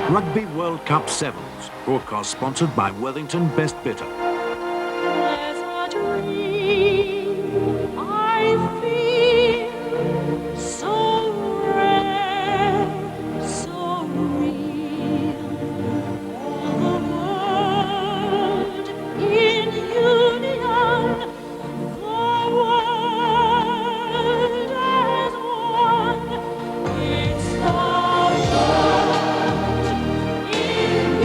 Rugby World Cup Sevens, broadcast sponsored by Worthington Best Bitter. There's a dream I feel so rare, so real. All the world in union, the world as one. It's the world in union, the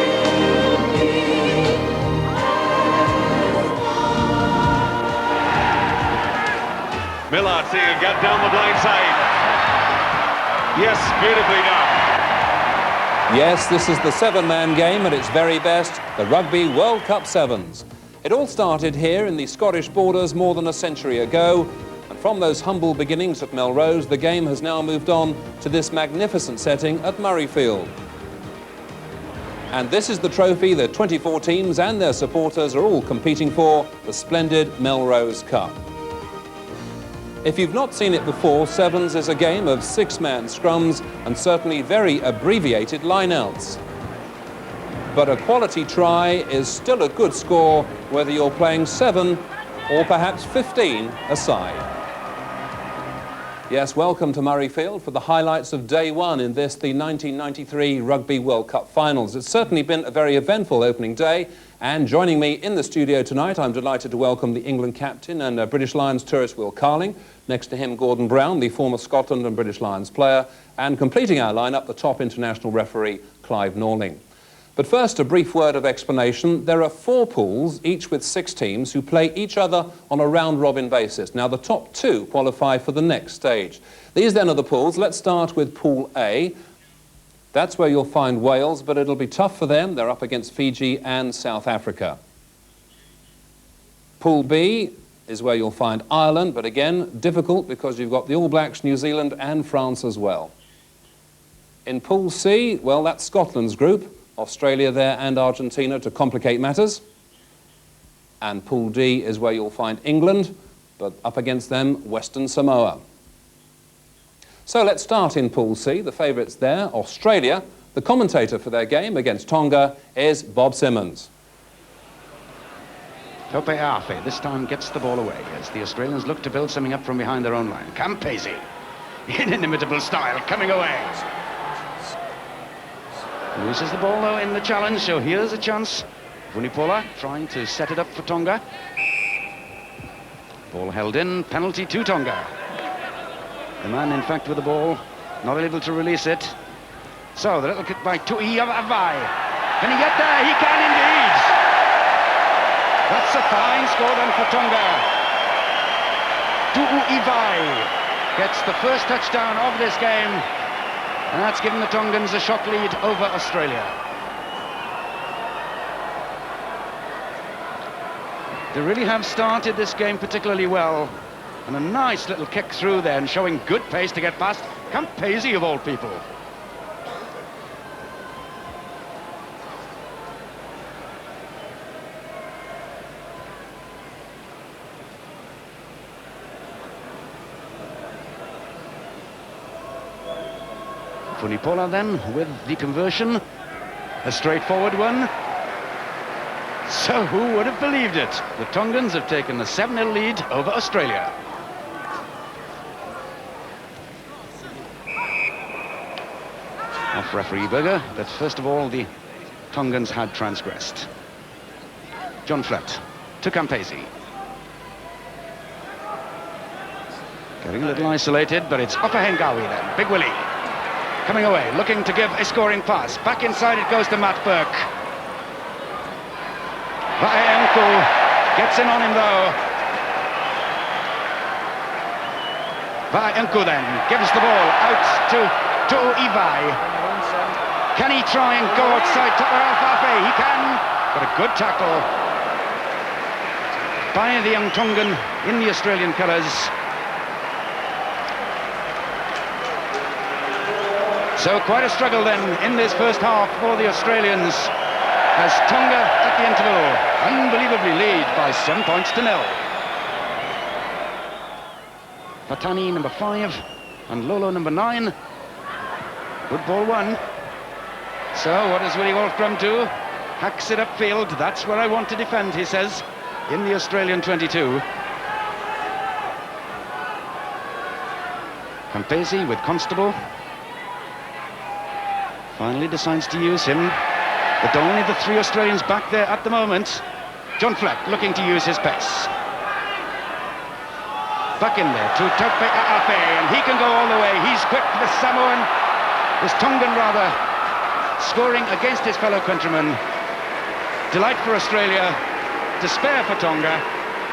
world will be as one. Millard seeing a gap down the blind side. Yes, beautifully done. Yes, this is the seven-man game at its very best, the Rugby World Cup Sevens. It all started here in the Scottish borders more than a century ago, and from those humble beginnings at Melrose, the game has now moved on to this magnificent setting at Murrayfield. And this is the trophy that 24 teams and their supporters are all competing for, the splendid Melrose Cup. If you've not seen it before, Sevens is a game of six-man scrums and certainly very abbreviated line-outs. But a quality try is still a good score, whether you're playing 7 or perhaps 15 aside. Yes, welcome to Murrayfield for the highlights of day one in this, the 1993 Rugby World Cup Finals. It's certainly been a very eventful opening day, and joining me in the studio tonight, I'm delighted to welcome the England captain and British Lions tourist Will Carling. Next to him, Gordon Brown, the former Scotland and British Lions player, and completing our lineup, the top international referee, Clive Norling. But first, a brief word of explanation. There are 4 pools, each with 6 teams, who play each other on a round-robin basis. Now, the top 2 qualify for the next stage. These then are the pools. Let's start with Pool A. That's where you'll find Wales, but it'll be tough for them. They're up against Fiji and South Africa. Pool B is where you'll find Ireland, but again, difficult because you've got the All Blacks, New Zealand and France as well. In Pool C, well, that's Scotland's group. Australia there and Argentina to complicate matters. And Pool D is where you'll find England, but up against them, Western Samoa. So let's start in Pool C, the favourites there, Australia. The commentator for their game against Tonga is Bob Simmons. Tope Afe this time gets the ball away as the Australians look to build something up from behind their own line. Campese, in inimitable style, coming away. Loses the ball though in the challenge, so here's a chance. Vunipola trying to set it up for Tonga. Ball held in, penalty to Tonga. The man in fact with the ball, not able to release it. So the little kick by Tui Avai. Can he get there? He can indeed. That's a fine score then for Tonga. Tu'uivai gets the first touchdown of this game. And that's given the Tongans a shot lead over Australia. They really have started this game particularly well. And a nice little kick through there and showing good pace to get past Campese of all people. Vunipola then with the conversion, a straightforward one. So who would have believed it? The Tongans have taken a 7-0 lead over Australia. Off referee Berger, but first of all the Tongans had transgressed. John Flett to Campese. Getting a little isolated, but it's Opahengawi then, Big Willie. Coming away, looking to give a scoring pass. Back inside it goes to Matt Burke. Vaenku gets in on him though. Vaenku then gives the ball out to Tu'uivai. Can he try and go outside to Alfafe? He can, but a good tackle by the young Tongan in the Australian colours. So quite a struggle then in this first half for the Australians as Tonga at the interval unbelievably lead by 7 points to 0. Patani, number 5, And Lolo, number 9. Good ball one. So what does Willie Wolfram do? Hacks it upfield. That's where I want to defend, he says, in the Australian 22. Campese with Constable. Finally decides to use him. But only the 3 Australians back there at the moment. John Fleck looking to use his pace. Back in there to Taupe Aape, and he can go all the way. He's quick, the Samoan, this Tongan rather, scoring against his fellow countrymen. Delight for Australia, despair for Tonga,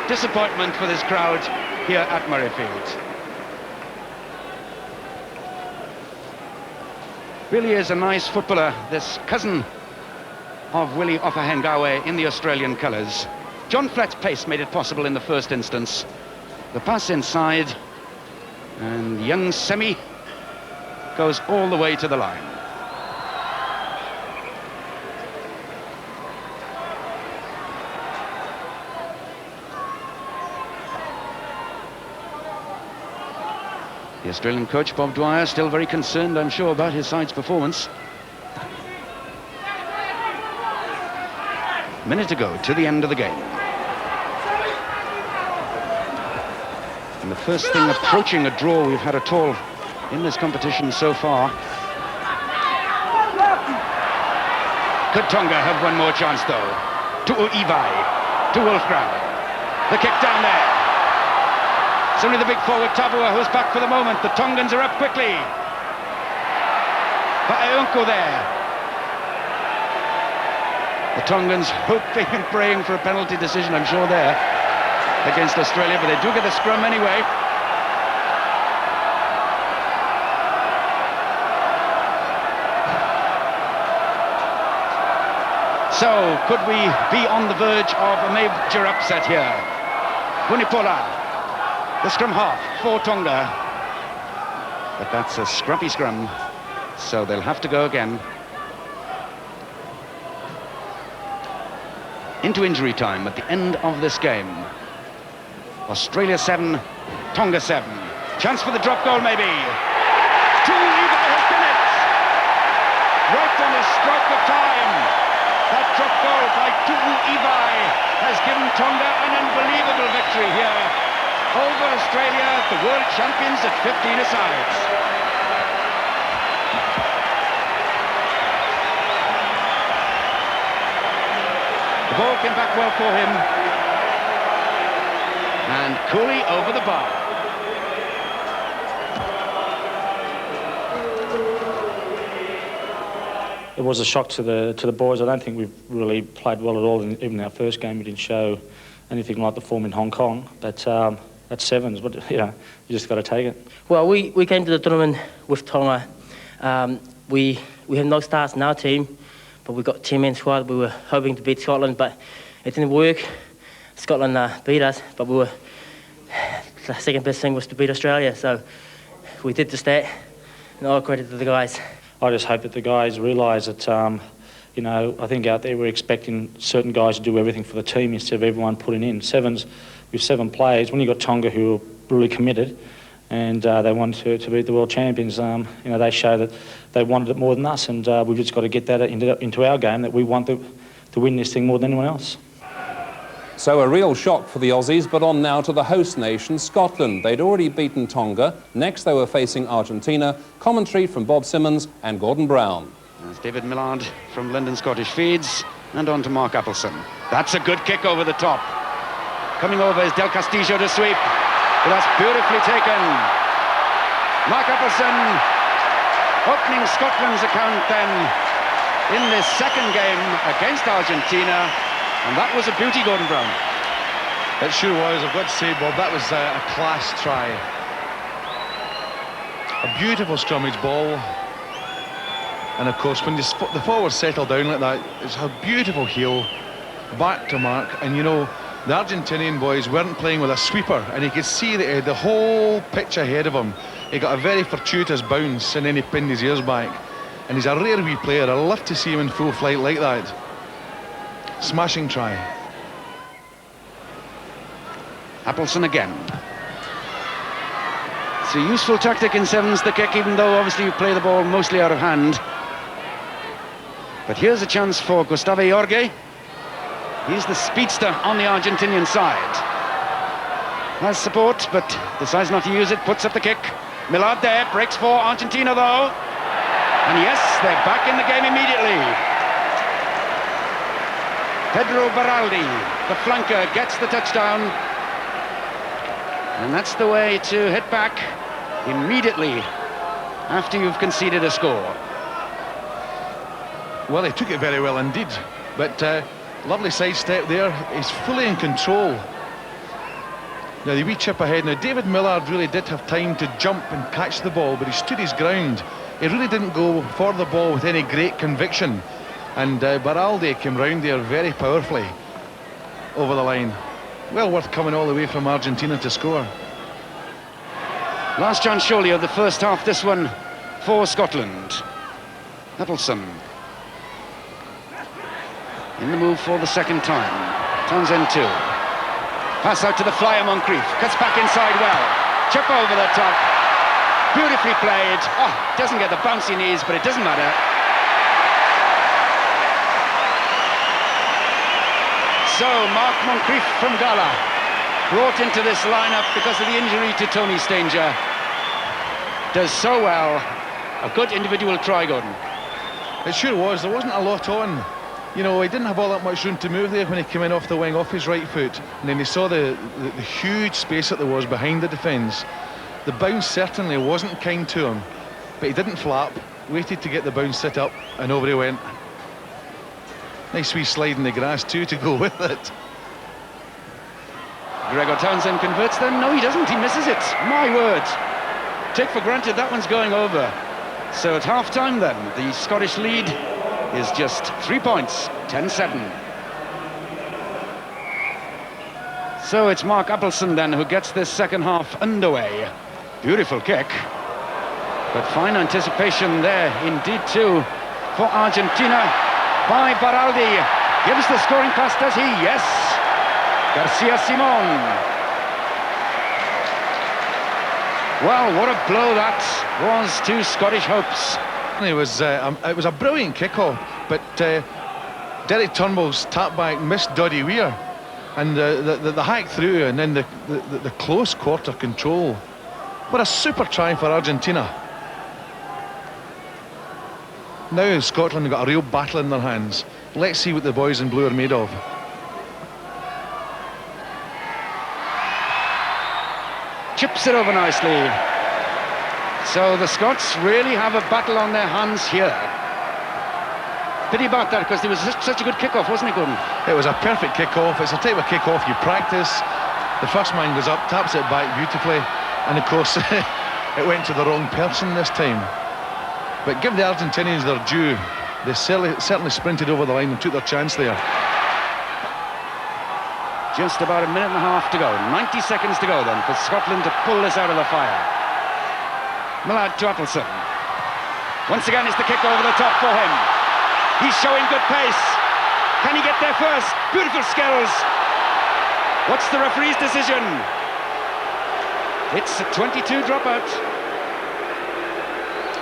disappointment for this crowd here at Murrayfield. Really is a nice footballer, this cousin of Willie Ofahengawe in the Australian colours. John Fleck's pace made it possible in the first instance. The pass inside, and young Semi goes all the way to the line. The Australian coach, Bob Dwyer, still very concerned, I'm sure, about his side's performance. Minute to go to the end of the game. And the first thing approaching a draw we've had at all in this competition so far. Could Tonga have one more chance, though? To Uivai, to Wolfgram. The kick down there. It's only the big forward Tabua who's back for the moment. The Tongans are up quickly. Paeunko there. The Tongans hoping and praying for a penalty decision, I'm sure, there against Australia, but they do get the scrum anyway. So, could we be on the verge of a major upset here? Vunipola, the scrum half for Tonga. But that's a scruffy scrum, so they'll have to go again. Into injury time at the end of this game. Australia 7, Tonga 7. Chance for the drop goal, maybe. Tu'uiva'i has done it! Right on the stroke of time. That drop goal by Tu'uiva'i has given Tonga an unbelievable victory here over Australia, the world champions at 15-a-sides. The ball came back well for him. And Cooley over the bar. It was a shock to the boys. I don't think we've really played well at all. Even our first game, we didn't show anything like the form in Hong Kong. But that's sevens. But you just got to take it. Well, we came to the tournament with Tonga. We have no stars in our team, but we've got a 10-man squad. We were hoping to beat Scotland, but it didn't work. Scotland beat us, but the second best thing was to beat Australia, so we did just that, and all credit to the guys. I just hope that the guys realise that, I think out there we're expecting certain guys to do everything for the team instead of everyone putting in. Sevens, with 7 players, when you've got Tonga who are really committed and they want to beat the world champions, they show that they wanted it more than us, and we've just got to get that into our game, that we want to win this thing more than anyone else. So a real shock for the Aussies, but on now to the host nation, Scotland. They'd already beaten Tonga. Next they were facing Argentina. Commentary from Bob Simmons and Gordon Brown. There's David Millard from London Scottish Feeds, and on to Mark Appleson. That's a good kick over the top. Coming over is Del Castillo to sweep, but that's beautifully taken. Mark Appleson opening Scotland's account then in this second game against Argentina. And that was a beauty, Gordon Brown. It sure was. I've got to say, Bob, that was a class try. A beautiful scrummage ball. And of course, when the forwards settle down like that, it's a beautiful heel, back to mark. And the Argentinian boys weren't playing with a sweeper, and he could see that he had the whole pitch ahead of him. He got a very fortuitous bounce, and then he pinned his ears back. And he's a rare wee player. I love to see him in full flight like that. Smashing try. a useful tactic in sevens, the kick, even though obviously you play the ball mostly out of hand. But here's a chance for Gustavo Jorge. He's the speedster on the Argentinian side. Has support, but decides not to use it, puts up the kick. Millard there, breaks for Argentina though. And yes, they're back in the game immediately. Pedro Baraldi, the flanker, gets the touchdown. And that's the way to hit back immediately after you've conceded a score. Well, he took it very well indeed, but lovely sidestep there. He's fully in control. Now the wee chip ahead. Now David Millard really did have time to jump and catch the ball, but he stood his ground. He really didn't go for the ball with any great conviction. And Baraldi came round there very powerfully over the line. Well worth coming all the way from Argentina to score. Last chance surely of the first half, this one for Scotland. Appleson in the move for the second time. Townsend 2. Pass out to the flyer Moncrief. Cuts back inside well. Chip over the top. Beautifully played. Oh, doesn't get the bouncy knees, but it doesn't matter. So, Mark Moncrief from Gala, brought into this lineup because of the injury to Tony Stanger, does so well. A good individual try, Gordon. It sure was. There wasn't a lot on. You know, he didn't have all that much room to move there when he came in off the wing, off his right foot. And then he saw the huge space that there was behind the defence. The bounce certainly wasn't kind to him, but he didn't flap, waited to get the bounce set up, and over he went. Nice wee slide in the grass too to go with it. Gregor Townsend converts then. No, he doesn't. He misses it. My word. Take for granted that one's going over. So at half-time then, the Scottish lead is just 3 points, 10-7. So it's Mark Appleson then who gets this second half underway. Beautiful kick. But fine anticipation there indeed too for Argentina. By Baraldi, gives the scoring pass, does he? Yes. Garcia Simon. Well, what a blow that was to Scottish hopes. It was a brilliant kick-off, but Derek Turnbull's tap back missed Doddy Weir, and the hack through, and then the close quarter control. What a super try for Argentina. Now Scotland have got a real battle in their hands. Let's see what the boys in blue are made of. Chips it over nicely. So the Scots really have a battle on their hands here. Pity about that, because it was such a good kick-off, wasn't it, Gordon? It was a perfect kick-off. It's a type of kick-off you practice. The first man goes up, taps it back beautifully, and of course it went to the wrong person this time. But give the Argentinians their due. They certainly sprinted over the line and took their chance there. Just about a minute and a half to go. 90 seconds to go then for Scotland to pull this out of the fire. Millard to Appleson. Once again it's the kick over the top for him. He's showing good pace. Can he get there first? Beautiful skills. What's the referee's decision? It's a 22 dropout.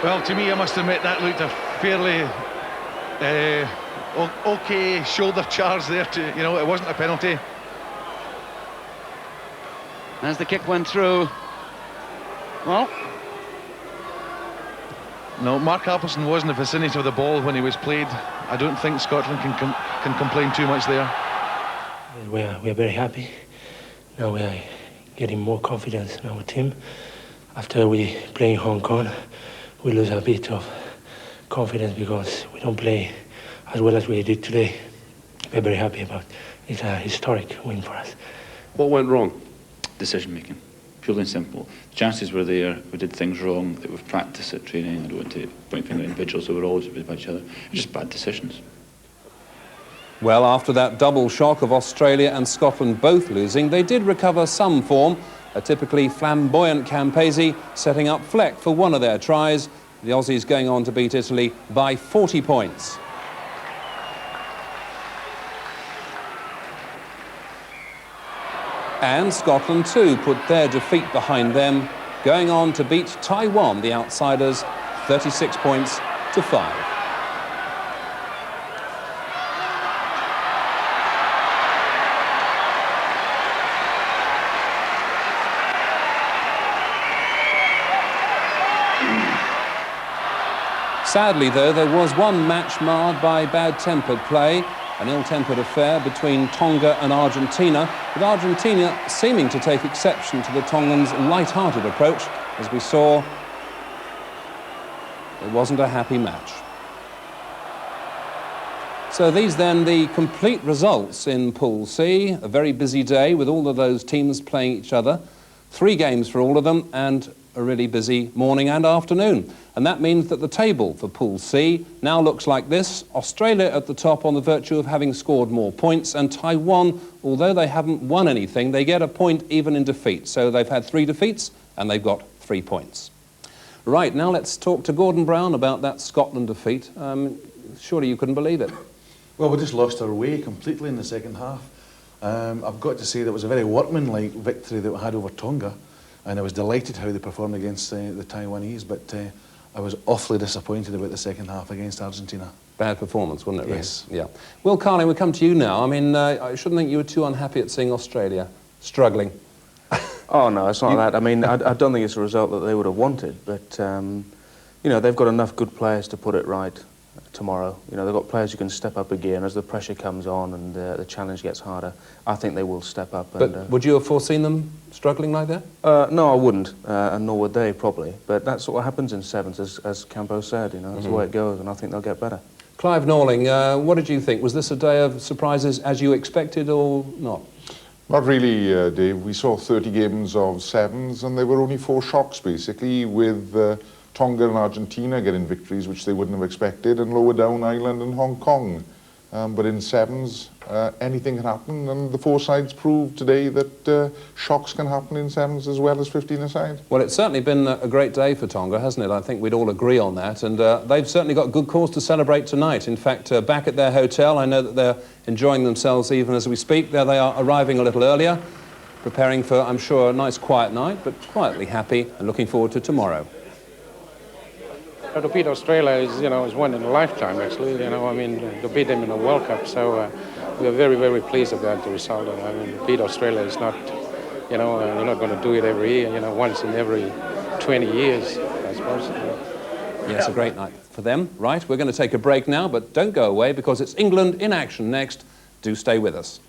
Well, to me, I must admit, that looked a fairly okay shoulder charge there. It wasn't a penalty. As the kick went through, well, no, Mark Appleson was in the vicinity of the ball when he was played. I don't think Scotland can complain too much there. We are very happy. Now we are getting more confidence in our team. After we play in Hong Kong, we lose a bit of confidence because we don't play as well as we did today. We're very happy about it. It's a historic win for us. What went wrong? Decision making, purely and simple. The chances were there. We did things wrong that we've practiced at training. I don't want to point finger at individuals who were always with each other. Just bad decisions. Well, after that double shock of Australia and Scotland both losing, they did recover some form. A typically flamboyant Campese setting up Fleck for one of their tries. The Aussies going on to beat Italy by 40 points. And Scotland too put their defeat behind them going on to beat Taiwan, the outsiders, 36 points to 5. Sadly, though, there was one match marred by bad-tempered play, an ill-tempered affair between Tonga and Argentina, with Argentina seeming to take exception to the Tongans' light-hearted approach. As we saw, it wasn't a happy match. So these then the complete results in Pool C. A very busy day with all of those teams playing each other. 3 games for all of them and a really busy morning and afternoon. And that means that the table for Pool C now looks like this. Australia at the top on the virtue of having scored more points, and Taiwan, although they haven't won anything, they get a point even in defeat. So they've had 3 defeats and they've got 3 points. Right, now let's talk to Gordon Brown about that Scotland defeat. Surely you couldn't believe it. Well, we just lost our way completely in the second half. I've got to say that it was a very workmanlike victory that we had over Tonga, and I was delighted how they performed against the Taiwanese, but I was awfully disappointed about the second half against Argentina. Bad performance, wasn't it, really? Yes. Yeah. Will Carling, we come to you now. I mean, I shouldn't think you were too unhappy at seeing Australia struggling. Oh, no, it's not that. I mean, I don't think it's a result that they would have wanted, but, you know, they've got enough good players to put it right tomorrow. You know, they've got players who can step up again as the pressure comes on and the challenge gets harder. I think they will step up. But would you have foreseen them struggling like that? No, I wouldn't, and nor would they, probably. But that's what happens in sevens, as Campo said, you know, that's the way it goes, and I think they'll get better. Clive Norling, what did you think? Was this a day of surprises as you expected or not? Not really, Dave. We saw 30 games of sevens, and there were only 4 shocks, basically, with Tonga and Argentina getting victories which they wouldn't have expected, and lower down Ireland and Hong Kong. But in sevens, anything can happen, and the 4 sides proved today that shocks can happen in sevens as well as 15-a-side. Well, it's certainly been a great day for Tonga, hasn't it? I think we'd all agree on that, and they've certainly got good cause to celebrate tonight. In fact, back at their hotel, I know that they're enjoying themselves even as we speak. There they are, arriving a little earlier, preparing for, I'm sure, a nice quiet night, but quietly happy and looking forward to tomorrow. To beat Australia is, you know, is one in a lifetime, actually. You know, I mean, to beat them in a World Cup. So we are very, very pleased about the result. I mean, beat Australia is not, you know, you're not going to do it every year. You know, once in every 20 years, I suppose. Yes, a great night for them. Right, we're going to take a break now, but don't go away because it's England in action next. Do stay with us.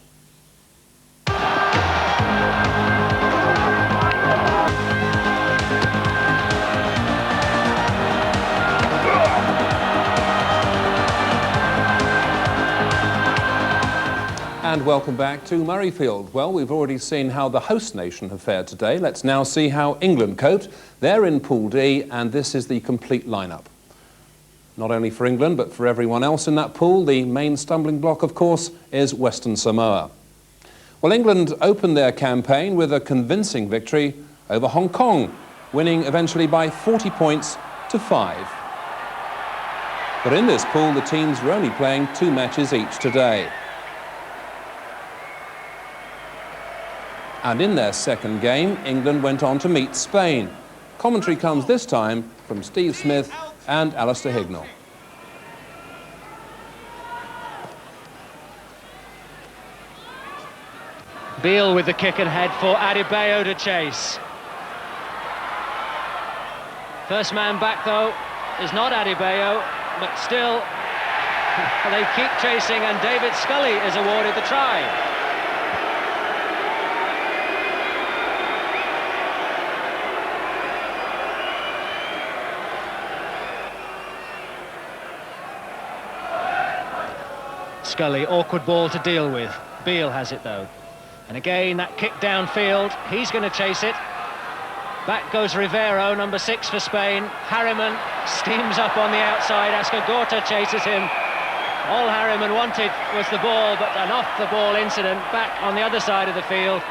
And welcome back to Murrayfield. Well, we've already seen how the host nation have fared today. Let's now see how England coped. They're in Pool D, and this is the complete lineup. Not only for England, but for everyone else in that pool. The main stumbling block, of course, is Western Samoa. Well, England opened their campaign with a convincing victory over Hong Kong, winning eventually by 40 points to 5. But in this pool, the teams were only playing 2 matches each today. And in their second game, England went on to meet Spain. Commentary comes this time from Steve Smith and Alistair Hignell. Beale with the kick and head for Adebayo to chase. First man back, though, is not Adebayo, but still they keep chasing, and David Scully is awarded the try. Scully, awkward ball to deal with. Beale has it, though. And again, that kick downfield, he's going to chase it. Back goes Rivero, number 6 for Spain. Harriman steams up on the outside. Ascogorta chases him. All Harriman wanted was the ball, but an off-the-ball incident back on the other side of the field.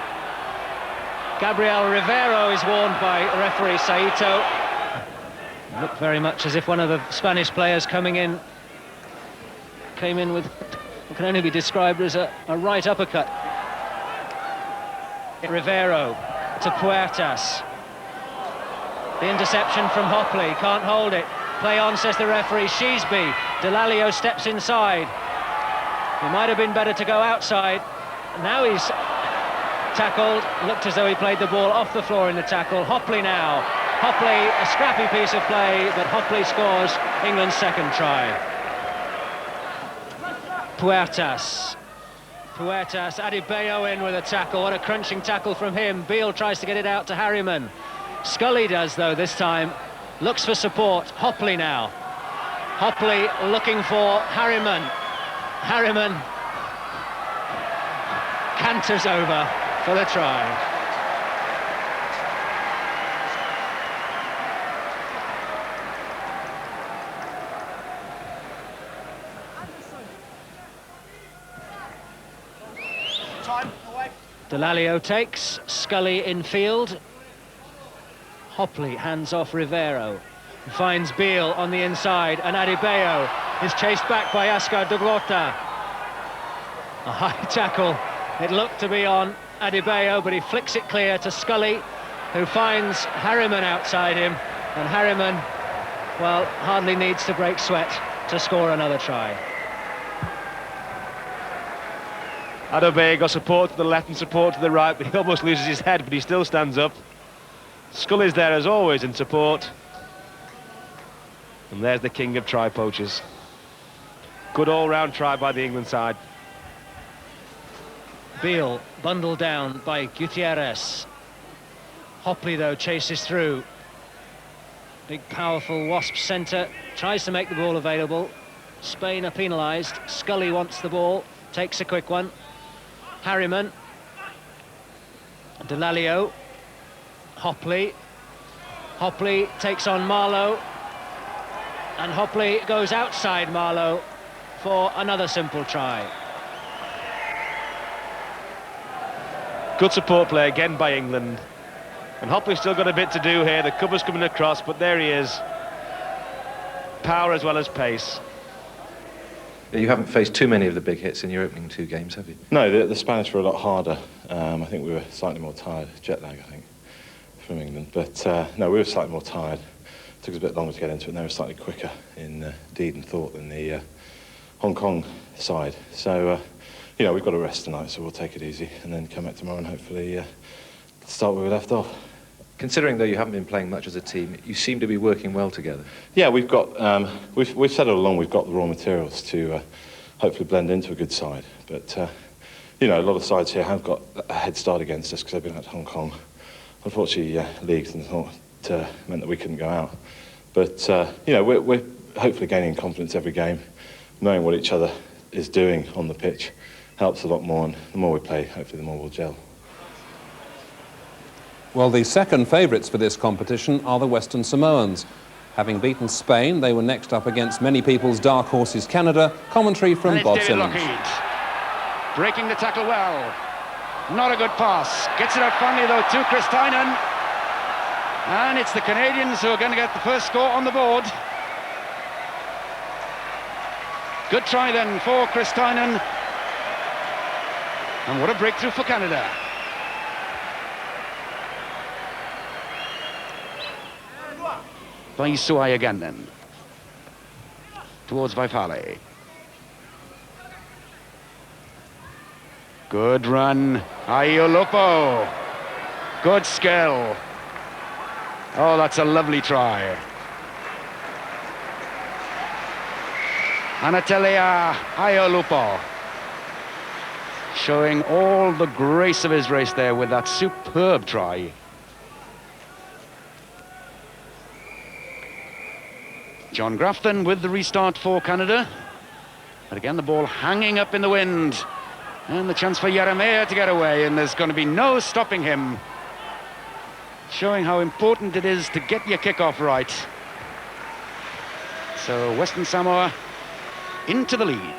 Gabriel Rivero is warned by referee Saito. It looked very much as if one of the Spanish players came in with what can only be described as a right uppercut. Rivero to Puertas. The interception from Hopley, can't hold it. Play on, says the referee. Sheesby. Delalio steps inside. It might have been better to go outside. Now he's tackled. Looked as though he played the ball off the floor in the tackle. Hopley now. Hopley, a scrappy piece of play, but Hopley scores England's second try. Puertas, Adebayo in with a tackle. What a crunching tackle from him. Beale tries to get it out to Harriman. Scully does, though, this time. Looks for support. Hopley now. Hopley looking for Harriman. Harriman canters over for the try. Delalio takes, Scully in field. Hopley hands off Rivero. Finds Beale on the inside, and Adebayo is chased back by Ascar Duglota. A high tackle. It looked to be on Adebayo, but he flicks it clear to Scully, who finds Harriman outside him. And Harriman, well, hardly needs to break sweat to score another try. Adebayo got support to the left and support to the right, but he almost loses his head, but he still stands up. Scully's there as always in support. And there's the king of try poachers. Good all-round try by the England side. Beale bundled down by Gutierrez. Hopley, though, chases through. Big, powerful Wasp centre, tries to make the ball available. Spain are penalised. Scully wants the ball, takes a quick one. Harriman. Delalio. Hopley. Hopley takes on Marlowe. And Hopley goes outside Marlowe for another simple try. Good support play again by England. And Hopley's still got a bit to do here. The cover's coming across, but there he is. Power as well as pace. You haven't faced too many of the big hits in your opening two games, have you? No, the Spanish were a lot harder. I think we were slightly more tired. Jet lag, I think, from England. But no, we were slightly more tired. It took us a bit longer to get into it, and they were slightly quicker in deed and thought than the Hong Kong side. So, you know, we've got a rest tonight, so we'll take it easy and then come back tomorrow and hopefully start where we left off. Considering, though, you haven't been playing much as a team, you seem to be working well together. Yeah, we've got, we've said all along we've got the raw materials to hopefully blend into a good side. But, you know, a lot of sides here have got a head start against us because they've been at Hong Kong. Unfortunately, leagues and thought meant that we couldn't go out. But, you know, we're hopefully gaining confidence every game. Knowing what each other is doing on the pitch helps a lot more, and the more we play, hopefully the more we'll gel. Well, the second favourites for this competition are the Western Samoans. Having beaten Spain, they were next up against many people's dark horses Canada. Commentary from Bob Simmons. Breaking the tackle well. Not a good pass. Gets it out finally, though, to Kristainen. And it's the Canadians who are going to get the first score on the board. Good try then for Kristainen. And what a breakthrough for Canada. By Suai again then. Towards Vaifale. Good run. Aiolopo. Good skill. Oh, that's a lovely try. Anatelia Aiolopo. Showing all the grace of his race there with that superb try. John Grafton with the restart for Canada. But again, the ball hanging up in the wind. And the chance for Yeremia to get away, and there's going to be no stopping him. Showing how important it is to get your kickoff right. So Western Samoa into the lead.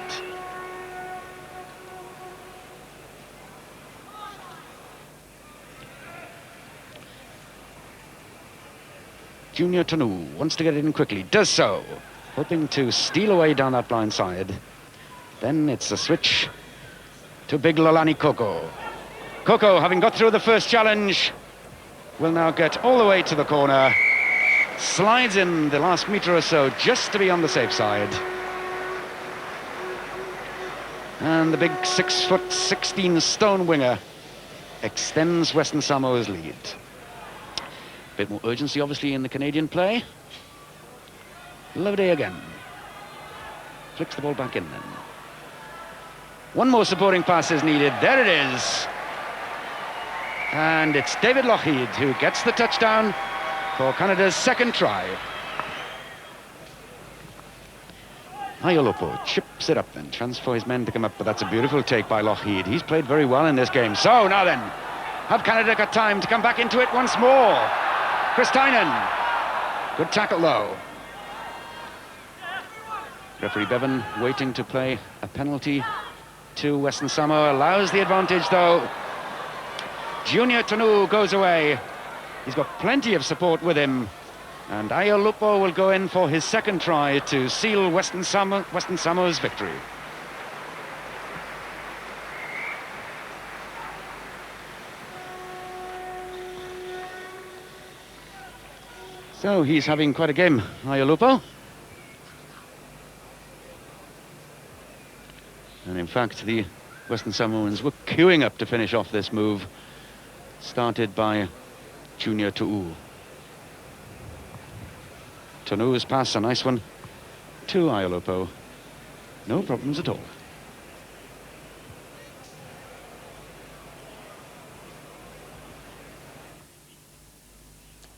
Junior Tanu wants to get it in quickly, does so, hoping to steal away down that blind side. Then it's a switch to big Lolani Koko. Koko, having got through the first challenge, will now get all the way to the corner slides in the last metre or so just to be on the safe side. And the big 6'16" winger extends Western Samoa's lead. A bit more urgency, obviously, in the Canadian play. Loveday again. Flicks the ball back in then. One more supporting pass is needed. There it is. And it's David Lougheed who gets the touchdown for Canada's second try. Ayolopo chips it up then, tries for his men to come up, but that's a beautiful take by Lougheed. He's played very well in this game. So now then, have Canada got time to come back into it once more? Kristainen. Good tackle though. Referee Bevan waiting to play a penalty to Western Samoa. Allows the advantage though. Junior Tanu goes away. He's got plenty of support with him. And Ayolupo will go in for his second try to seal Western Samoa's victory. So he's having quite a game, Ayolupo. And in fact, the Western Samoans were queuing up to finish off this move, started by Junior Tu'u. Tanu's pass, a nice one to Ayolopo. No problems at all.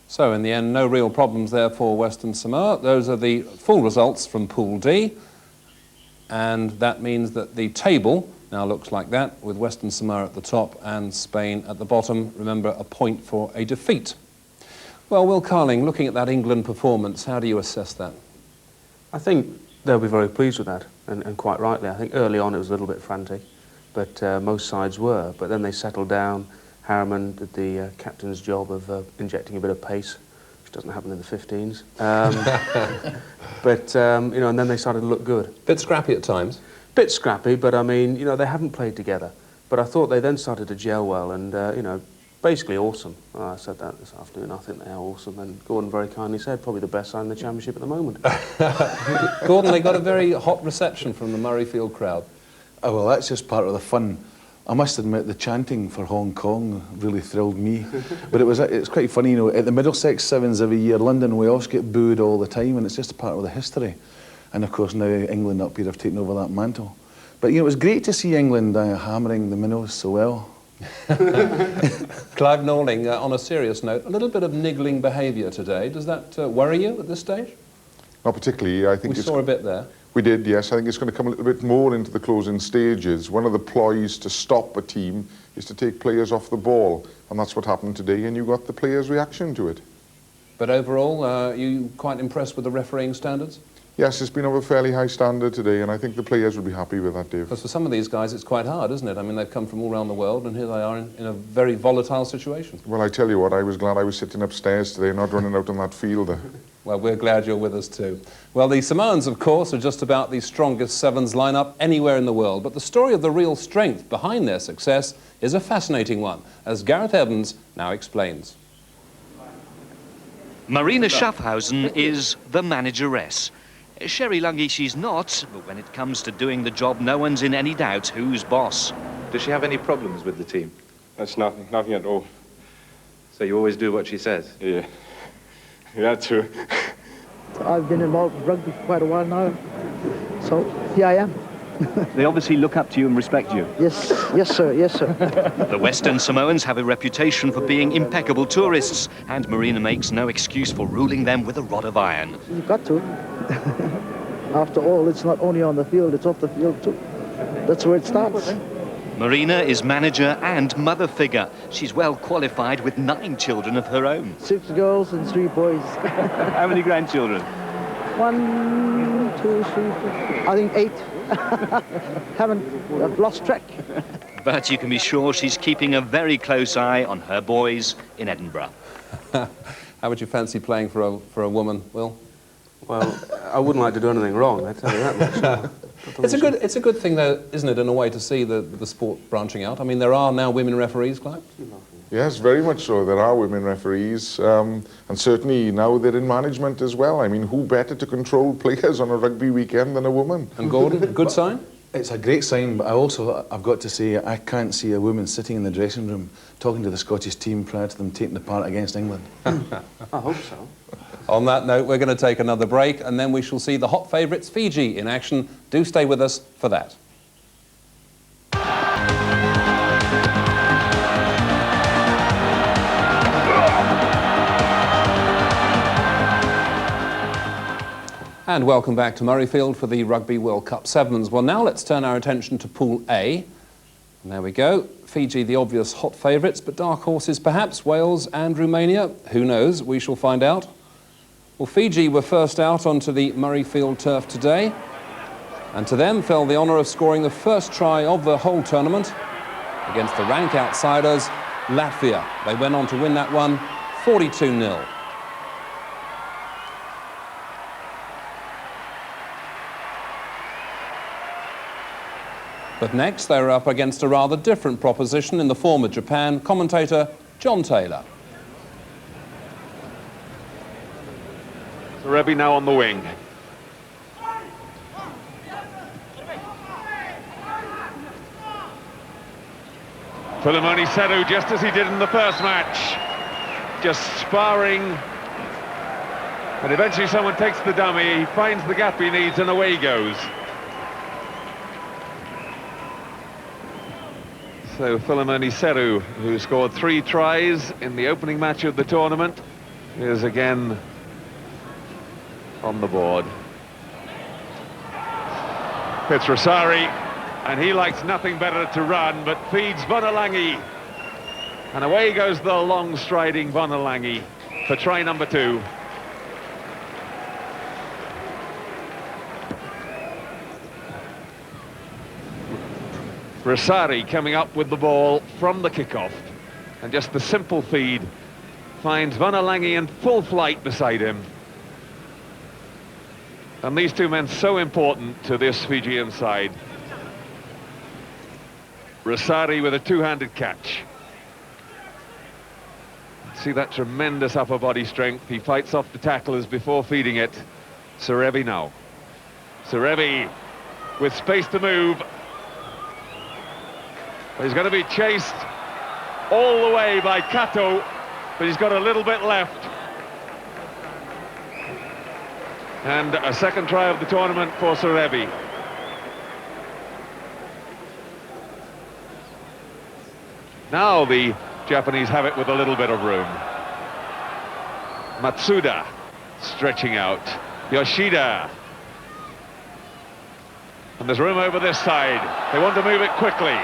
So in the end, no real problems there for Western Samoa. Those are the full results from Pool D. And that means that the table now looks like that, with Western Samoa at the top and Spain at the bottom. Remember, a point for a defeat. Well, Will Carling, looking at that England performance, how do you assess that? I think they'll be very pleased with that, and quite rightly. I think early on it was a little bit frantic, but most sides were. But then they settled down. Harriman did the captain's job of injecting a bit of pace, which doesn't happen in the 15s. But, you know, and then they started to look good. Bit scrappy at times. Bit scrappy, but I mean, you know, they haven't played together. But I thought they then started to gel well and, you know, basically awesome. I said that this afternoon. I think they are awesome. And Gordon very kindly said, probably the best side in the championship at the moment. Gordon, they got a very hot reception from the Murrayfield crowd. Oh, well, that's just part of the fun. I must admit, the chanting for Hong Kong really thrilled me. But it's quite funny, you know, at the Middlesex Sevens every year, London and Wales get booed all the time, and it's just a part of the history. And of course, now England up here have taken over that mantle. But, you know, it was great to see England hammering the minnows so well. Clive Norling, on a serious note, a little bit of niggling behaviour today. Does that worry you at this stage? Not particularly. I think we saw a bit there. We did, yes. I think it's going to come a little bit more into the closing stages. One of the ploys to stop a team is to take players off the ball, and that's what happened today, and you got the players' reaction to it. But overall, are you quite impressed with the refereeing standards? Yes, it's been of a fairly high standard today, and I think the players will be happy with that, Dave. Because for some of these guys, it's quite hard, isn't it? I mean, they've come from all around the world, and here they are in a very volatile situation. Well, I tell you what, I was glad I was sitting upstairs today, not running out on that field there. Well, we're glad you're with us too. Well, the Samoans, of course, are just about the strongest sevens lineup anywhere in the world, but the story of the real strength behind their success is a fascinating one, as Gareth Evans now explains. Marina Schaffhausen is the manageress. Sherry Lungi, she's not, but when it comes to doing the job, no one's in any doubt who's boss. Does she have any problems with the team? That's nothing at all. So you always do what she says? Yeah. Yeah, true. I've been involved with rugby for quite a while now, so here I am. They obviously look up to you and respect you. Yes, yes, sir, yes, sir. The Western Samoans have a reputation for being impeccable tourists, and Marina makes no excuse for ruling them with a rod of iron. You've got to. After all, it's not only on the field, it's off the field too. That's where it starts. Marina is manager and mother figure. She's well qualified with 9 children of her own. 6 girls and 3 boys. How many grandchildren? 1, 2, 3, 4, I think 8. I've lost track. But you can be sure she's keeping a very close eye on her boys in Edinburgh. How would you fancy playing for a woman, Will? Well, I wouldn't like to do anything wrong, I tell you that much. It's a good thing, though, isn't it, in a way, to see the sport branching out? I mean, there are now women referees, Clive? Yes, very much so. There are women referees, and certainly now they're in management as well. I mean, who better to control players on a rugby weekend than a woman? And Gordon, a good sign? It's a great sign, but I've got to say, I can't see a woman sitting in the dressing room talking to the Scottish team prior to them taking the part against England. I hope so. On that note, we're going to take another break, and then we shall see the hot favourites, Fiji, in action. Do stay with us for that. And welcome back to Murrayfield for the Rugby World Cup Sevens. Well, now let's turn our attention to Pool A. And there we go. Fiji, the obvious hot favourites, but dark horses perhaps, Wales and Romania. Who knows? We shall find out. Well, Fiji were first out onto the Murrayfield turf today, and to them fell the honour of scoring the first try of the whole tournament against the rank outsiders, Latvia. They went on to win that one 42-0. But next they were up against a rather different proposition in the form of Japan, commentator John Taylor. Rebbe now on the wing. Filimoni Seru, just as he did in the first match, just sparring, and eventually someone takes the dummy, he finds the gap he needs, and away he goes. So Filimoni Seru, who scored 3 tries in the opening match of the tournament, is again on the board. It's Rosari, and he likes nothing better to run, but feeds Bonalangi. And away goes the long-striding Bonalangi for try number 2. Rosari coming up with the ball from the kickoff, and just the simple feed finds Bonalangi in full flight beside him. And these two men so important to this Fijian side. Rosari with a two-handed catch. See that tremendous upper body strength. He fights off the tacklers before feeding it. Serevi now. Serevi with space to move. He's going to be chased all the way by Kato, but he's got a little bit left. And a second try of the tournament for Serevi. Now the Japanese have it with a little bit of room. Matsuda stretching out. Yoshida. And there's room over this side. They want to move it quickly.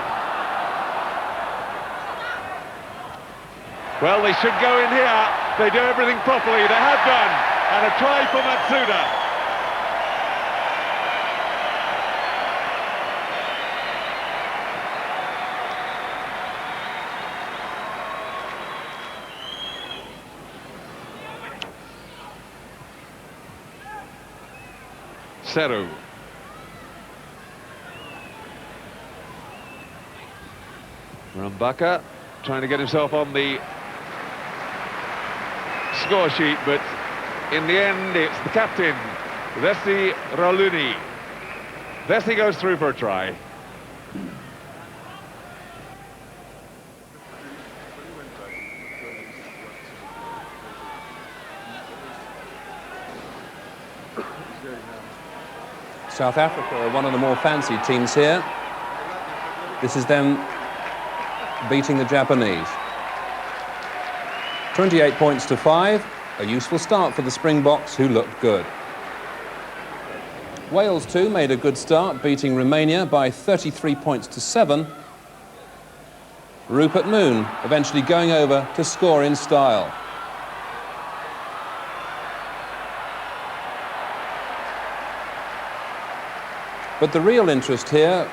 Well, they should go in here. They do everything properly. They have done. And a try for Matsuda. Seru. Rambaka trying to get himself on the score sheet, but in the end it's the captain, Vesi Rauluni. Vesi goes through for a try. South Africa are one of the more fancied teams here. This is them beating the Japanese. 28 points to 5, a useful start for the Springboks, who looked good. Wales too made a good start, beating Romania by 33 points to 7. Rupert Moon eventually going over to score in style. But the real interest here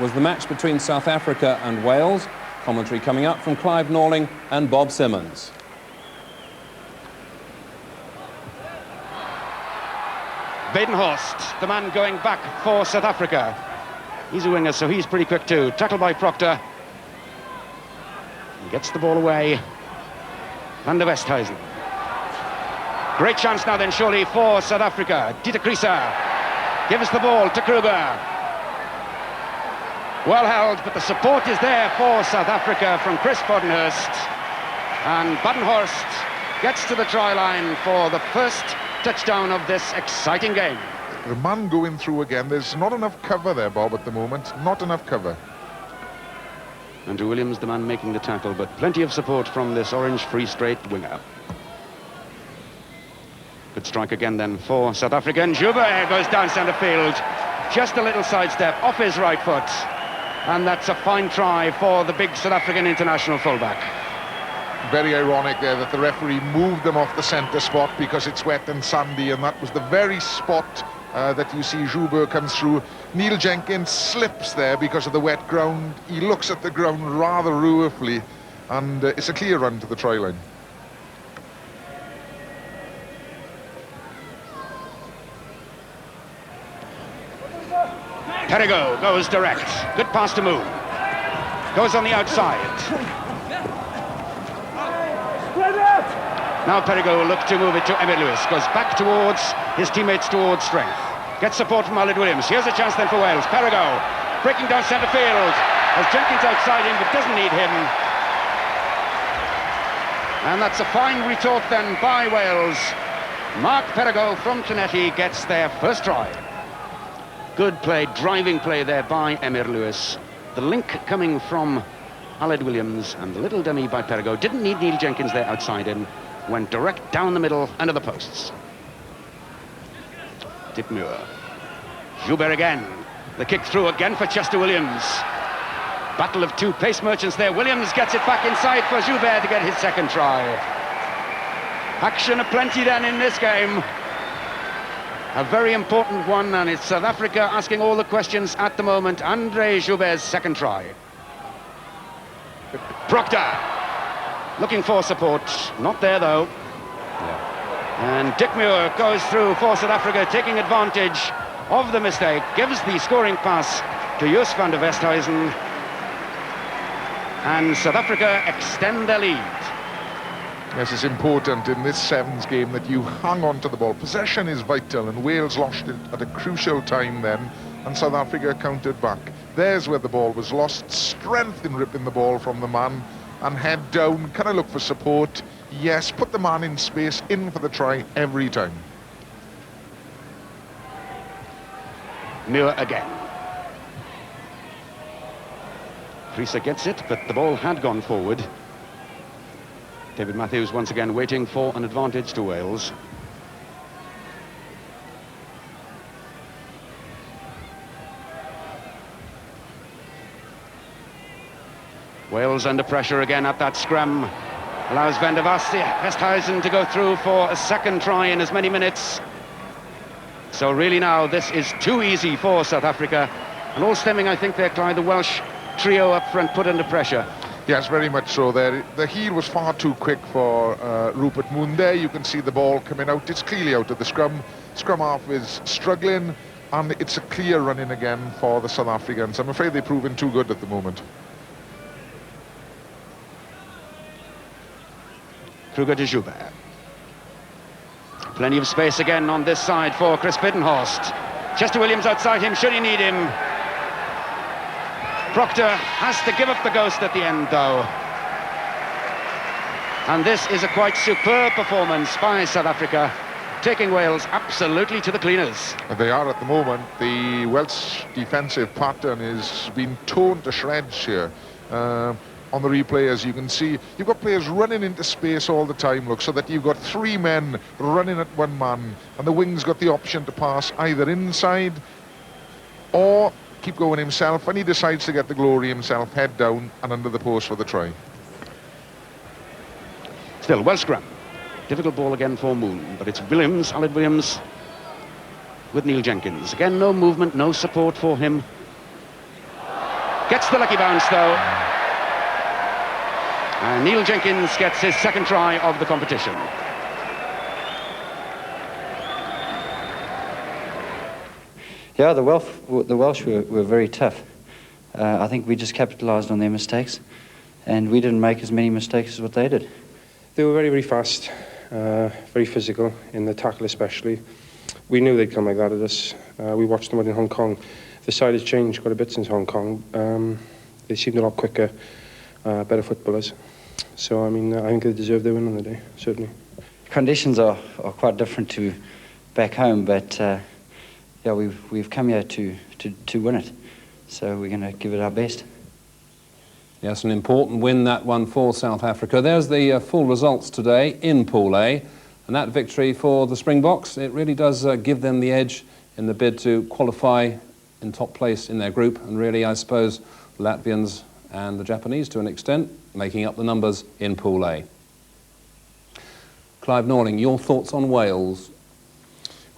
was the match between South Africa and Wales. Commentary coming up from Clive Norling and Bob Simmons. Badenhorst, the man going back for South Africa. He's a winger, so he's pretty quick too. Tackled by Proctor. Gets the ball away. Van der Westhuizen. Great chance now then, surely, for South Africa. Dieter Kriese gives the ball to Kruger. Well held, but the support is there for South Africa from Chris Bodenhurst. And Badenhorst gets to the try line for the first touchdown of this exciting game. The man going through again. There's not enough cover there, Bob, at the moment. Not enough cover. Andrew Williams, the man making the tackle, but plenty of support from this Orange Free Strait winger. Good strike again then for South Africa, and Joubert goes down centre field. Just a little sidestep off his right foot. And that's a fine try for the big South African international fullback. Very ironic there that the referee moved them off the centre spot because it's wet and sandy, and that was the very spot that you see Joubert comes through. Neil Jenkins slips there because of the wet ground. He looks at the ground rather ruefully, and it's a clear run to the try line. Perrigo goes direct. Good pass to Moon. Goes on the outside. Now Perrigo will look to move it to Emmett Lewis. Goes back towards his teammates towards strength. Gets support from Aled Williams. Here's a chance then for Wales. Perrigo breaking down centre field. Has Jenkins outside him, but doesn't need him. And that's a fine retort then by Wales. Mark Perrigo from Llanelli gets their first try. Good play, driving play there by Emyr Lewis. The link coming from Aled Williams, and the little dummy by Perrigo. Didn't need Neil Jenkins there outside him. Went direct down the middle, under the posts. Dick Muir. Joubert again. The kick through again for Chester Williams. Battle of two pace merchants there. Williams gets it back inside for Joubert to get his second try. Action aplenty then in this game. A very important one, and it's South Africa asking all the questions at the moment. Andre Joubert's second try. Proctor looking for support, not there though. And Dick Muir goes through for South Africa, taking advantage of the mistake, gives the scoring pass to Joos van der Westhuizen, and South Africa extend their lead. Yes, it's important in this sevens game that you hang on to the ball. Possession is vital, and Wales lost it at a crucial time then, and South Africa countered back. There's where the ball was lost. Strength in ripping the ball from the man, and head down. Can I look for support? Yes, put the man in space, in for the try every time. Muir again. Kriese gets it, but the ball had gone forward. David Matthews once again waiting for an advantage to Wales. Wales under pressure again at that scrum. Allows Van der Westhuizen to go through for a second try in as many minutes. So really now this is too easy for South Africa. And all stemming, I think, there, Clyde, the Welsh trio up front put under pressure. Yes, very much so there. The heel was far too quick for Rupert Moon there. You can see the ball coming out. It's clearly out of the scrum. Scrum half is struggling, and it's a clear run-in again for the South Africans. I'm afraid they're proving too good at the moment. Kruger to Joubert. Plenty of space again on this side for Chris Badenhorst. Chester Williams outside him, should he need him. Proctor has to give up the ghost at the end, though. And this is a quite superb performance by South Africa, taking Wales absolutely to the cleaners. They are at the moment. The Welsh defensive pattern is being torn to shreds here. On the replay, as you can see, you've got players running into space all the time, look, so that you've got three men running at one man, and the wing's got the option to pass either inside or keep going himself, and he decides to get the glory himself, head down and under the post for the try. Still, well scrum. Difficult ball again for Moon, but it's Williams, Aled Williams, with Neil Jenkins. Again, no movement, no support for him. Gets the lucky bounce, though. And Neil Jenkins gets his second try of the competition. Yeah, the Welsh were very tough. I think we just capitalised on their mistakes. and we didn't make as many mistakes as what they did. They were very, very fast, very physical in the tackle especially. We knew they'd come like that at us. We watched them out in Hong Kong. The side has changed quite a bit since Hong Kong. They seemed a lot quicker, better footballers. So, I mean, I think they deserve their win on the day, certainly. Conditions are quite different to back home, but yeah, we've come here to win it. So we're going to give it our best. Yes, an important win, that one for South Africa. There's the full results today in Pool A. And that victory for the Springboks, it really does give them the edge in the bid to qualify in top place in their group. And really, I suppose, Latvians and the Japanese, to an extent, making up the numbers in Pool A. Clive Norling, your thoughts on Wales?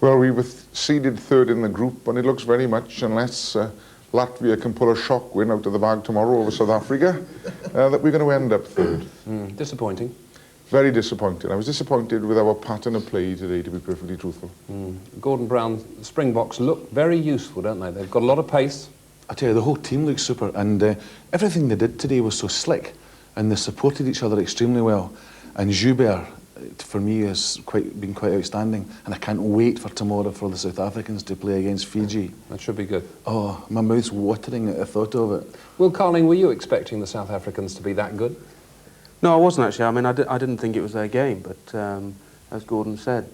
Well, we were seeded third in the group, and it looks very much, unless Latvia can pull a shock win out of the bag tomorrow over South Africa, that we're going to end up third. Disappointing. Very disappointed. I was disappointed with our pattern of play today, to be perfectly truthful. Gordon Brown, the Springboks look very useful, don't they? They've got a lot of pace. I tell you, the whole team looks super, and everything they did today was so slick, and they supported each other extremely well. And Joubert, for me, has been quite outstanding, and I can't wait for tomorrow for the South Africans to play against Fiji. That should be good. Oh, my mouth's watering at the thought of it. Will Carling, were you expecting the South Africans to be that good? No, I wasn't actually. I mean, I didn't think it was their game, but as Gordon said,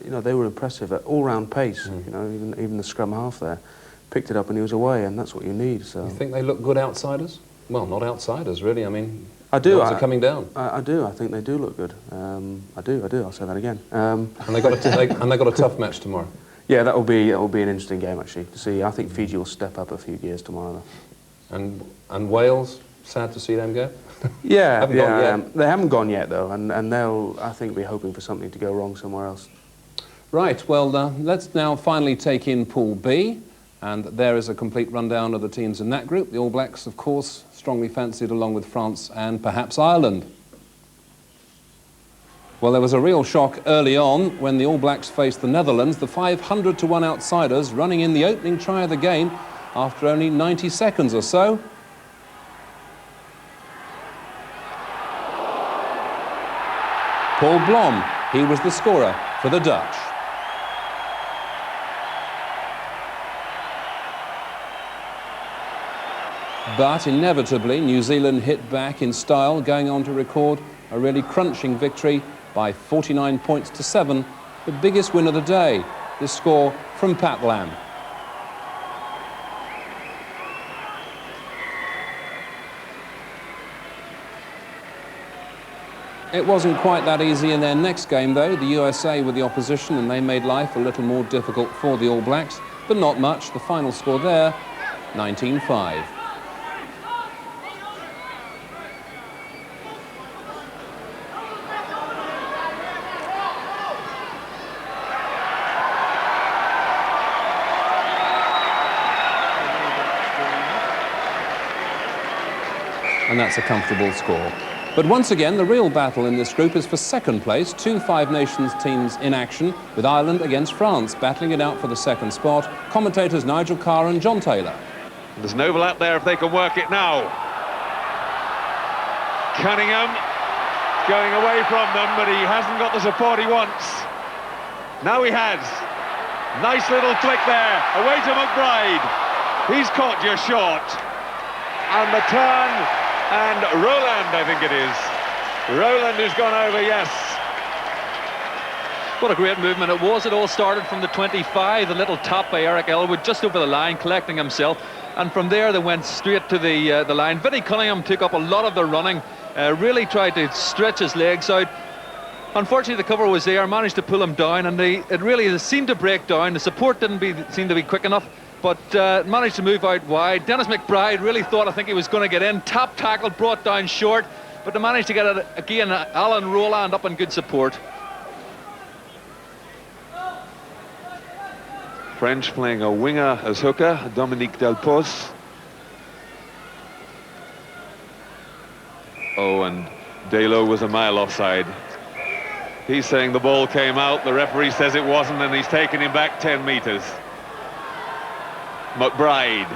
you know, they were impressive at all-round pace. You know, even the scrum half there picked it up and he was away, and that's what you need. So you think they look good outsiders? Well, not outsiders, really. I mean, I do. Are coming down. I do. I think they do look good. I do. I'll say that again. And they got a tough match tomorrow. Yeah, that will be an interesting game actually to see. I think Fiji will step up a few gears tomorrow. And Wales, sad to see them go. Yeah, they haven't gone yet though, and they'll, I think, be hoping for something to go wrong somewhere else. Right. Well, let's now finally take in Pool B. And there is a complete rundown of the teams in that group. The All Blacks, of course, strongly fancied along with France and perhaps Ireland. Well, there was a real shock early on when the All Blacks faced the Netherlands, the 500-to-1 outsiders running in the opening try of the game after only 90 seconds or so. Paul Blom, he was the scorer for the Dutch. But inevitably, New Zealand hit back in style, going on to record a really crunching victory by 49 points to 7, the biggest win of the day. This score from Pat Lam. It wasn't quite that easy in their next game, though. The USA were the opposition, and they made life a little more difficult for the All Blacks, but not much. The final score there, 19-5. And that's a comfortable score. But once again, the real battle in this group is for second place. 2 Five Nations teams in action, with Ireland against France battling it out for the second spot. Commentators Nigel Carr and John Taylor. There's an overlap there if they can work it now. Cunningham going away from them, but he hasn't got the support he wants. Now he has. Nice little flick there, away to McBride. He's caught just short. And the turn. And Roland, I think it is. Roland has gone over, yes. What a great movement it was. It all started from the 25, the little tap by Eric Elwood, just over the line, collecting himself. And from there, they went straight to the line. Vinnie Cunningham took up a lot of the running, really tried to stretch his legs out. Unfortunately, the cover was there, managed to pull him down, and it really seemed to break down. The support didn't seem to be quick enough, but managed to move out wide. Dennis McBride really thought, I think he was going to get in. Tap tackle, brought down short, but they managed to get it again. Alan Roland up in good support. French playing a winger as hooker, Dominique Delpos. Oh, and Delo was a mile offside. He's saying the ball came out, the referee says it wasn't, and he's taken him back 10 metres. McBride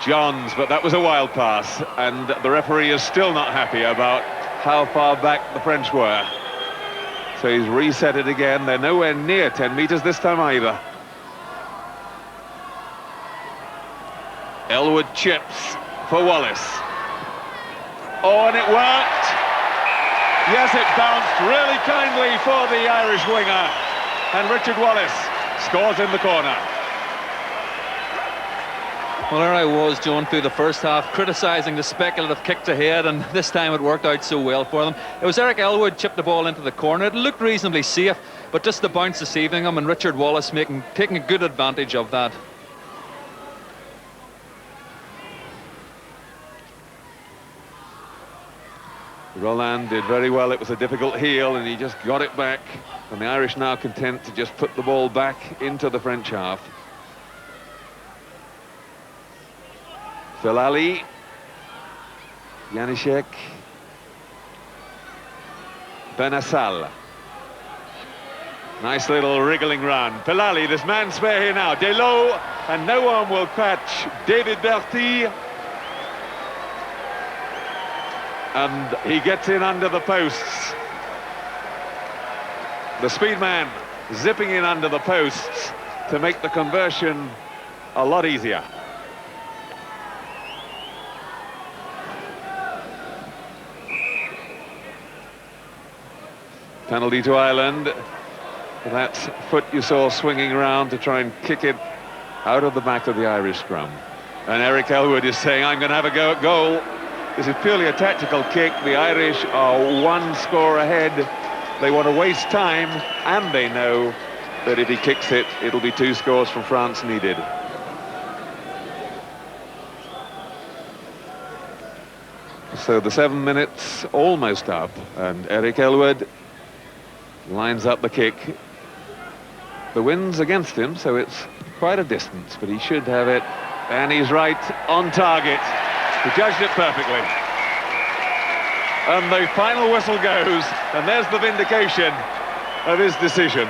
Johns, but that was a wild pass, and the referee is still not happy about how far back the French were. So he's reset it again. They're nowhere near 10 metres this time either. Elwood chips for Wallace. Oh, and it worked. Yes, it bounced really kindly for the Irish winger. And Richard Wallace scores in the corner. Well, there I was, John, through the first half, criticising the speculative kick to head, and this time it worked out so well for them. It was Eric Elwood chipped the ball into the corner. It looked reasonably safe, but just the bounce deceiving him, and Richard Wallace taking a good advantage of that. Roland did very well. It was a difficult heel, and he just got it back. And the Irish now content to just put the ball back into the French half. Filali, Janishek, Benassal. Nice little wriggling run. Filali, this man spare here now. Delot, and no one will catch David Berti. And he gets in under the posts. The speed man zipping in under the posts to make the conversion a lot easier. Penalty to Ireland. That foot you saw swinging around to try and kick it out of the back of the Irish scrum. And Eric Elwood is saying, I'm going to have a go at goal. This is purely a tactical kick. The Irish are one score ahead. They want to waste time, and they know that if he kicks it, it'll be 2 scores from France needed. So the 7 minutes almost up, and Eric Elwood lines up the kick. The wind's against him, so it's quite a distance, but he should have it, and he's right on target. He judged it perfectly. And the final whistle goes, and there's the vindication of his decision.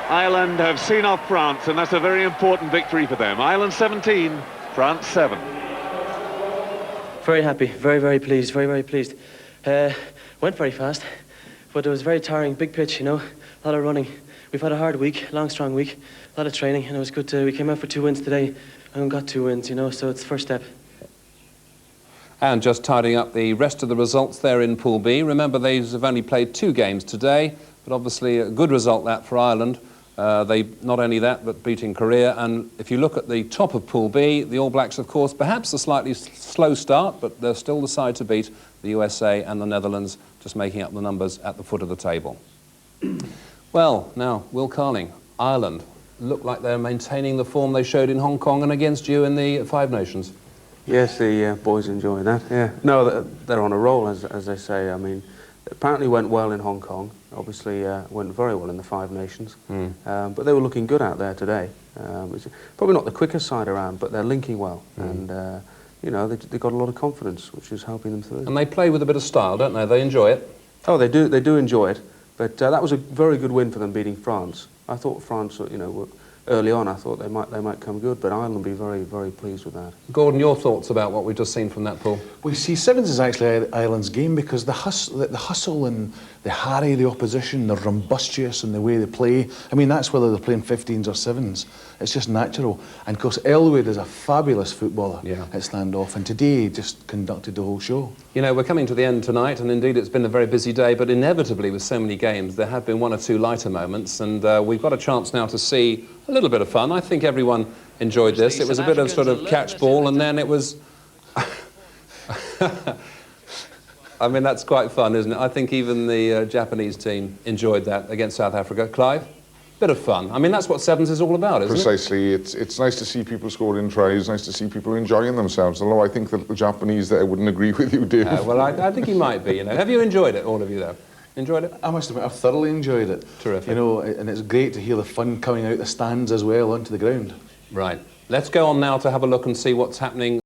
Ireland have seen off France, and that's a very important victory for them. Ireland 17, France 7. Very happy, very, very pleased, very, very pleased. Went very fast, but it was very tiring, big pitch, you know, a lot of running. We've had a hard week, long, strong week, a lot of training, and it was good we came out for 2 wins today, and got 2 wins, you know, so it's the first step. And just tidying up the rest of the results there in Pool B. Remember, they have only played 2 games today, but obviously a good result that for Ireland. They not only that, but beating Korea. And if you look at the top of Pool B, the All Blacks, of course, perhaps a slightly slow start, but they're still the side to beat, the USA and the Netherlands, just making up the numbers at the foot of the table. Well, now, Will Carling, Ireland, look like they're maintaining the form they showed in Hong Kong and against you in the Five Nations. Yes, the boys enjoy that, yeah. No, they're on a roll, as they say. I mean, it apparently went well in Hong Kong. Obviously went very well in the Five Nations. But they were looking good out there today. It's probably not the quickest side around, but they're linking well. And, you know, they've got a lot of confidence, which is helping them through. And they play with a bit of style, don't they? They enjoy it. Oh, they do enjoy it. But that was a very good win for them, beating France. I thought France, you know, early on, I thought they might come good, but Ireland will be very, very pleased with that. Gordon, your thoughts about what we've just seen from that pool? Well, you see, sevens is actually Ireland's game because the hustle and the harry the opposition, they're rumbustious in the way they play. I mean, that's whether they're playing 15s or 7s. It's just natural. And of course, Elwood is a fabulous footballer at standoff, and today he just conducted the whole show. You know, we're coming to the end tonight, and indeed it's been a very busy day, but inevitably with so many games, there have been 1 or 2 lighter moments, and we've got a chance now to see a little bit of fun. I think everyone enjoyed this. It was a bit of sort of catch ball, and then it was... I mean, that's quite fun, isn't it? I think even the Japanese team enjoyed that against South Africa. Clive? Bit of fun. I mean, that's what sevens is all about, isn't it? Precisely. It's nice to see people scoring tries, nice to see people enjoying themselves. Although I think that the Japanese there wouldn't agree with you, Dave. Well, I think he might be, you know. Have you enjoyed it, all of you, though? Enjoyed it? I must admit, I've thoroughly enjoyed it. Terrific. You know, and it's great to hear the fun coming out the stands as well onto the ground. Right. Let's go on now to have a look and see what's happening